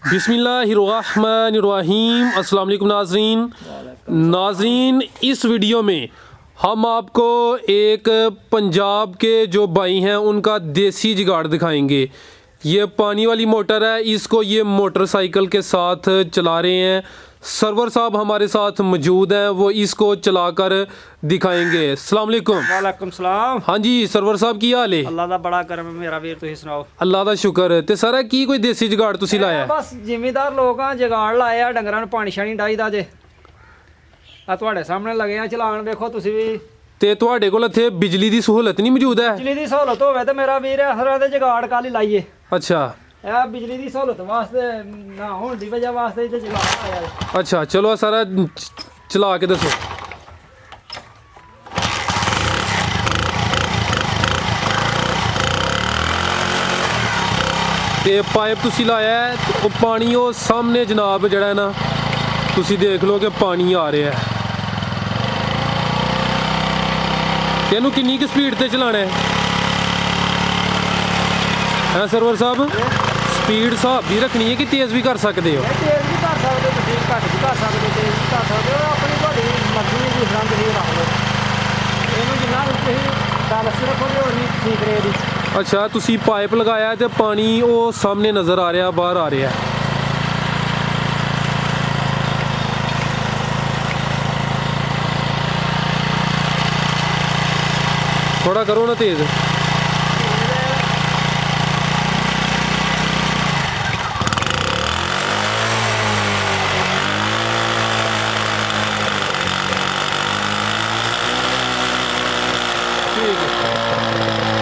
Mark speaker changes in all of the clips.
Speaker 1: बिस्मिल्लाहिर्रहमानिर्रहीम। अस्सलाम वालेकुम नाजरीन, इस वीडियो में हम आपको एक पंजाब के जो भाई हैं उनका देसी जुगाड़ दिखाएंगे। ये पानी वाली मोटर है, इसको ये मोटरसाइकिल के साथ चला रहे हैं। सरवर साहब हमारे साथ मौजूद हैं, वो इसको चलाकर दिखाएंगे। अस्सलाम वालेकुम।
Speaker 2: वालेकुम सलाम।
Speaker 1: हाँ जी सरवर साहब की हाल है?
Speaker 2: अल्लाह दा बड़ा करम है मेरा वीर, तुसीं सुनाओ।
Speaker 1: अल्लाह दा शुक्र। ते सर की कोई देसी जुगाड़ तुसी लाया है?
Speaker 2: बस जिमीदार लोग आ, जुगाड़ लाया डंगरां नूं पानी शानी डाईदा जे। आ तुहाडे सामने लगे आ चलान, देखो तुसीं भी।
Speaker 1: ते तुहाडे कोल इत्थे बिजली दी सहूलत नहीं मौजूद है?
Speaker 2: बिजली दी सहूलत होवे ते मेरा वीर हरा दे जुगाड़ कल ही लाइए।
Speaker 1: अच्छा
Speaker 2: बिजली दी सहूलत वास्ते ना होने दी वजह वास्ते इत्थे जुगाड़ आया है।
Speaker 1: अच्छा चलो सारा चला के दसो। ते पाइप तुसी लाया है, वो पानी वो सामने जनाब जड़ा है ना, तुसी देख लो कि पानी आ रहा है। इनू किन्नी की स्पीड ते चलाना है सरवर साहब? स्पीड हिसाब भी रखनी है कि तेज़ भी कर सकते हो?
Speaker 2: तेज भी कर सकते, तुसीं घट भी कर सकते, तेज भी कर सकते हो, अपनी तुहाडी मर्जी दी जिस तरह तुसीं रख लो। इहनूं जिन्ना तुसीं बैलेंस रखोगे उन्नी ठीक रहेगी।
Speaker 1: अच्छा तुसी पाइप लगाया तो पानी वो सामने नज़र आ रहा, बाहर आ रहा है। थोड़ा करो ना तेज़।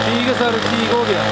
Speaker 1: ठीक है सर, ठीक हो गया।